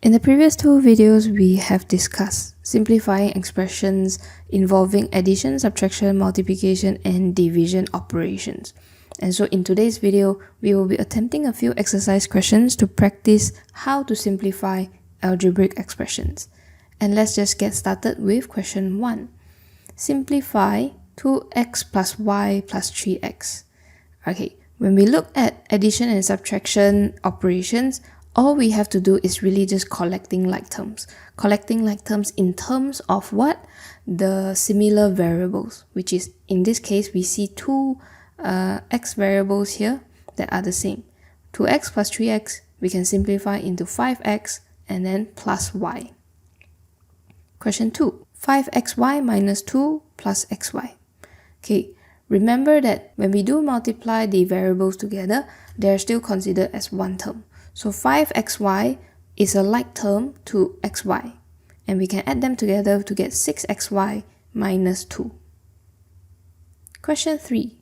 In the previous two videos, we have discussed simplifying expressions involving addition, subtraction, multiplication, and division operations. And so in today's video, we will be attempting a few exercise questions to practice how to simplify algebraic expressions. And let's just get started with question 1. Simplify 2x plus y plus 3x. Okay, when we look at addition and subtraction operations, all we have to do is really just collecting like terms. Collecting like terms in terms of what? The similar variables, which is, in this case, we see two x variables here that are the same. 2x plus 3x, we can simplify into 5x and then plus y. Question 2. 5xy minus 2 plus xy. Okay, remember that when we do multiply the variables together, they are still considered as one term. So 5xy is a like term to xy, and we can add them together to get 6xy minus 2. Question 3.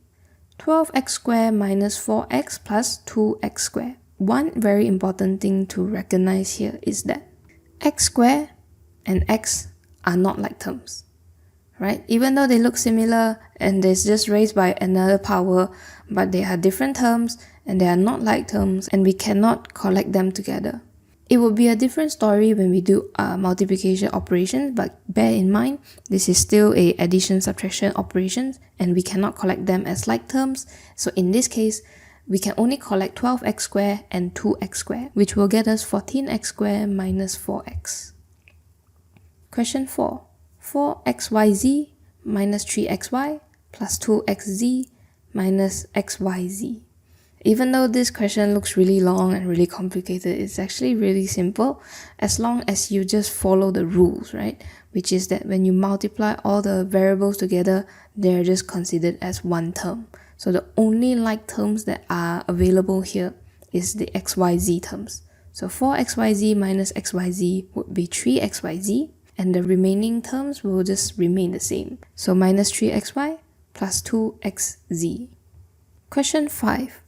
12x squared minus 4x plus 2x squared. One very important thing to recognize here is that x squared and x are not like terms, right? Even though they look similar and they're just raised by another power, but they are different terms and they are not like terms, and we cannot collect them together. It would be a different story when we do multiplication operations, but bear in mind, this is still a addition subtraction operations and we cannot collect them as like terms. So in this case, we can only collect 12x squared and 2x squared, which will get us 14x squared minus 4x. Question 4. 4xyz minus 3xy plus 2xz minus xyz. Even though this question looks really long and really complicated, it's actually really simple as long as you just follow the rules, right? Which is that when you multiply all the variables together, they're just considered as one term. So the only like terms that are available here is the xyz terms. So 4xyz minus xyz would be 3xyz, and the remaining terms will just remain the same. So minus 3xy plus 2xz. Question 5.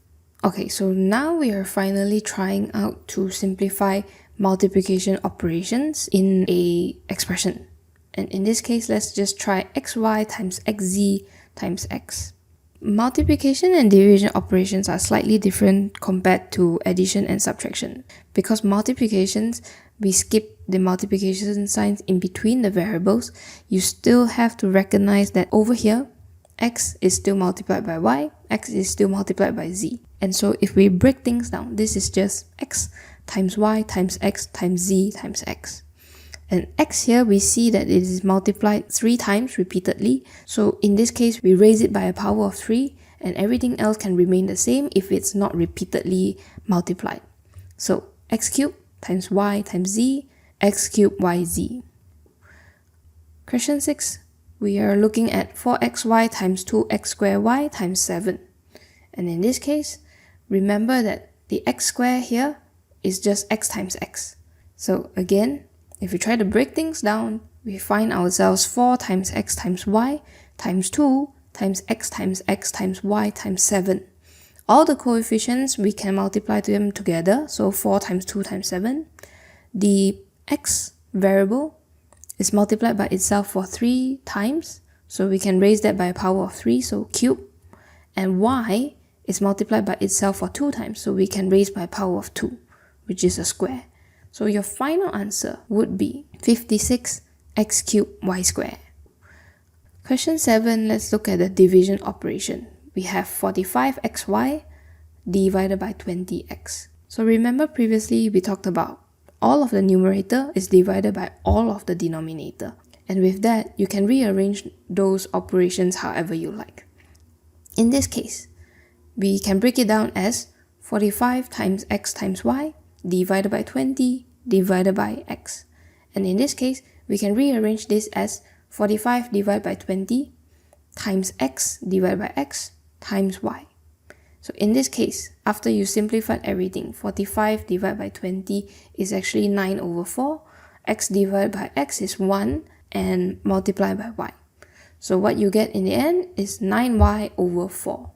Okay, so now we are finally trying out to simplify multiplication operations in a expression. And in this case, let's just try xy times xz times x. Multiplication and division operations are slightly different compared to addition and subtraction. Because multiplications, we skip the multiplication signs in between the variables. You still have to recognize that over here, x is still multiplied by y, x is still multiplied by z. And so if we break things down, this is just x times y times x times z times x. And x here, we see that it is multiplied 3 times repeatedly. So in this case, we raise it by a power of 3, and everything else can remain the same if it's not repeatedly multiplied. So x cubed times y times z, x cubed yz. Question 6. We are looking at 4xy times 2x squared y times 7. And in this case, remember that the x squared here is just x times x. So again, if we try to break things down, we find ourselves 4 times x times y times 2 times x times y times 7. All the coefficients, we can multiply them together, so 4 times 2 times 7. The x variable is multiplied by itself for 3 times, so we can raise that by a power of 3, so cube. And y is multiplied by itself for 2 times, so we can raise by a power of 2, which is a square. So your final answer would be 56 x cubed y squared. Question 7, let's look at the division operation. We have 45xy divided by 20x. So remember previously we talked about all of the numerator is divided by all of the denominator. And with that, you can rearrange those operations however you like. In this case, we can break it down as 45 times x times y divided by 20 divided by x. And in this case, we can rearrange this as 45 divided by 20 times x divided by x times y. So in this case, after you simplified everything, 45 divided by 20 is actually 9 over 4. X divided by x is 1 and multiplied by y. So what you get in the end is 9y over 4.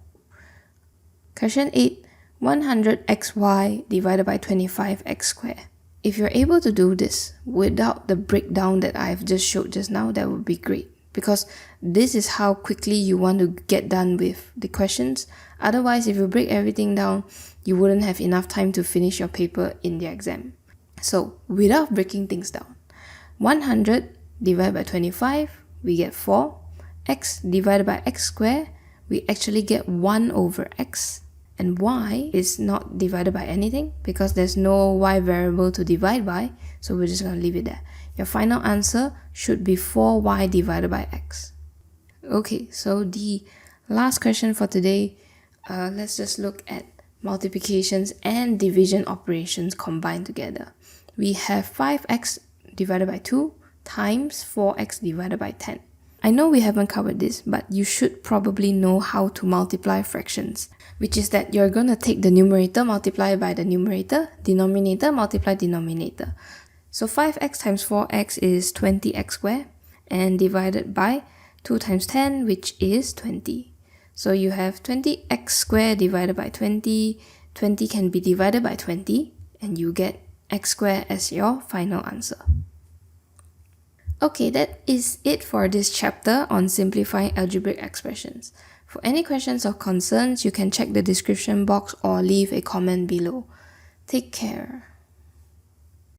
Question 8. 100xy divided by 25x squared. If you're able to do this without the breakdown that I've just showed just now, that would be great, because this is how quickly you want to get done with the questions. Otherwise, if you break everything down, you wouldn't have enough time to finish your paper in the exam. So without breaking things down, 100 divided by 25, we get 4. X divided by x squared, we actually get 1 over x. And y is not divided by anything because there's no y variable to divide by, so we're just going to leave it there. Your final answer should be 4y divided by x. Okay, so the last question for today, let's just look at multiplications and division operations combined together. We have 5x divided by 2 times 4x divided by 10. I know we haven't covered this, but you should probably know how to multiply fractions, which is that you're going to take the numerator, multiply by the numerator, denominator, multiply denominator. So 5x times 4x is 20x squared, and divided by 2 times 10, which is 20. So you have 20x squared divided by 20. 20 can be divided by 20, and you get x squared as your final answer. Okay, that is it for this chapter on simplifying algebraic expressions. For any questions or concerns, you can check the description box or leave a comment below. Take care.